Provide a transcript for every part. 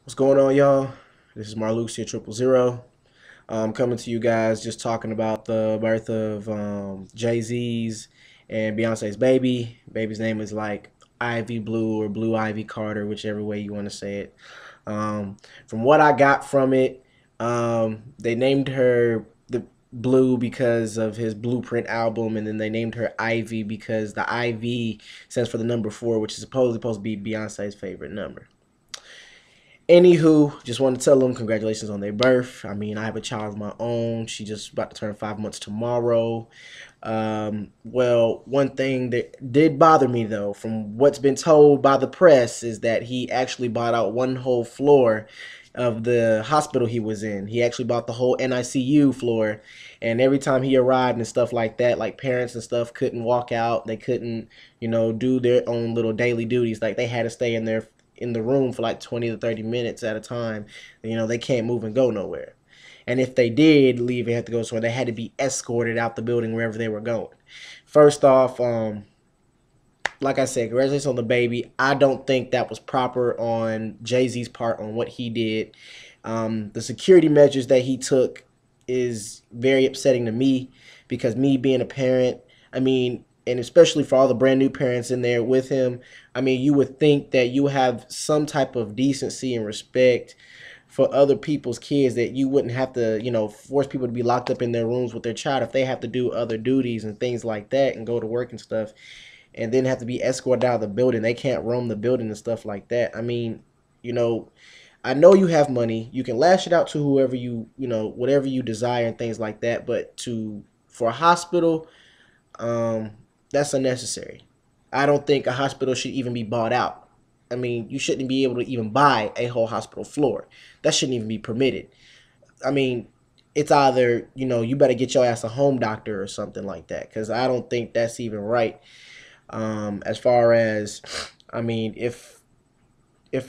What's going on, y'all? This is Marluxia here, 000. Coming to you guys just talking about the birth of Jay-Z's and Beyonce's baby. Baby's name is like Ivy Blue or Blue Ivy Carter, whichever way you want to say it. From what I got from it, they named her the Blue because of his Blueprint album, and then they named her Ivy because the IV stands for the number 4, which is supposedly supposed to be Beyonce's favorite number. Anywho, just want to tell them congratulations on their birth. I mean, I have a child of my own. She just about to turn 5 months tomorrow. Well, one thing that did bother me though, from what's been told by the press, is that he actually bought out one whole floor of the hospital he was in. He actually bought the whole NICU floor, and every time he arrived and stuff like that, like parents and stuff couldn't walk out. They couldn't, do their own little daily duties. Like they had to stay in the room for like 20 to 30 minutes at a time. They can't move and go nowhere. And if they did leave and had to go somewhere, they had to be escorted out the building wherever they were going. First off, like I said, congratulations on the baby. I don't think that was proper on Jay-Z's part on what he did. The security measures that he took is very upsetting to me because me being a parent, I mean, and especially for all the brand new parents in there with him, I mean, you would think that you have some type of decency and respect for other people's kids, that you wouldn't have to, force people to be locked up in their rooms with their child if they have to do other duties and things like that and go to work and stuff, and then have to be escorted out of the building. They can't roam the building and stuff like that. I mean, you know, I know you have money. You can lash it out to whoever whatever you desire and things like that. But for a hospital, that's unnecessary. I don't think a hospital should even be bought out. I mean, you shouldn't be able to even buy a whole hospital floor. That shouldn't even be permitted. I mean, it's either, you better get your ass a home doctor or something like that, because I don't think that's even right. As far as, I mean, if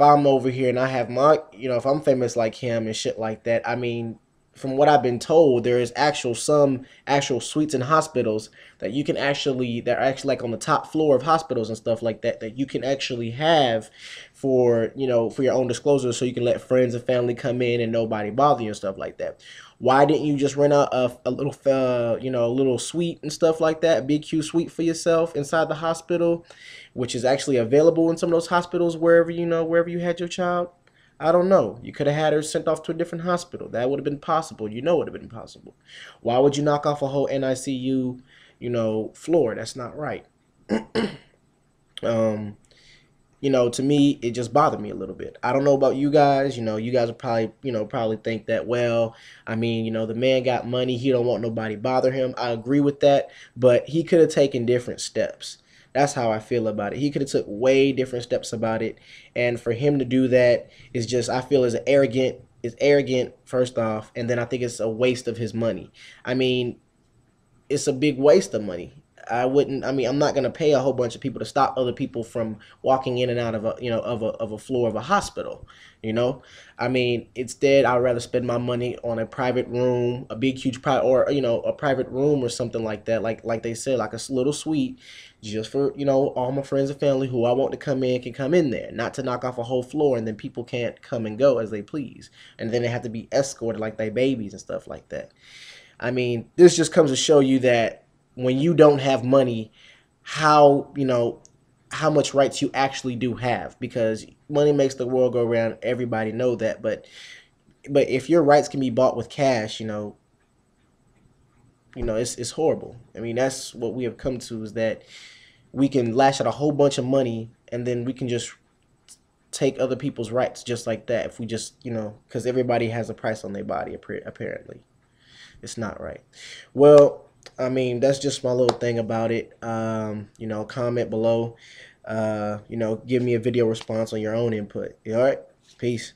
I'm over here and I have if I'm famous like him and shit like that, I mean, from what I've been told, there is some actual suites in hospitals that you can actually, that are actually like on the top floor of hospitals and stuff like that, that you can actually have for your own disclosure, so you can let friends and family come in and nobody bother you and stuff like that. Why didn't you just rent out a little, a little suite and stuff like that, a BQ suite for yourself inside the hospital, which is actually available in some of those hospitals wherever you had your child? I don't know. You could have had her sent off to a different hospital. That would have been possible. It would have been possible. Why would you knock off a whole NICU, floor? That's not right. Um, to me, it just bothered me a little bit. I don't know about you guys. You guys would probably, probably think that, well, I mean, the man got money. He don't want nobody bother him. I agree with that, but he could have taken different steps. That's how I feel about it. He could have took way different steps about it, and for him to do that is just, I feel, is arrogant. Is arrogant first off, and then I think it's a waste of his money. I mean, it's a big waste of money. I'm not going to pay a whole bunch of people to stop other people from walking in and out of a floor of a hospital. I mean, instead, I'd rather spend my money on a private room, a big, huge private, or, a private room or something like that. Like they said, like a little suite just for, all my friends and family who I want to come in can come in there, not to knock off a whole floor and then people can't come and go as they please. And then they have to be escorted like they babies and stuff like that. I mean, this just comes to show you that when you don't have money, how much rights you actually do have, because money makes the world go around. Everybody know that, but if your rights can be bought with cash, it's horrible. I mean, that's what we have come to, is that we can lash out a whole bunch of money and then we can just take other people's rights just like that, if we just, because everybody has a price on their body, apparently. It's not right. Well, I mean, that's just my little thing about it. Comment below. Give me a video response on your own input. All right? Peace.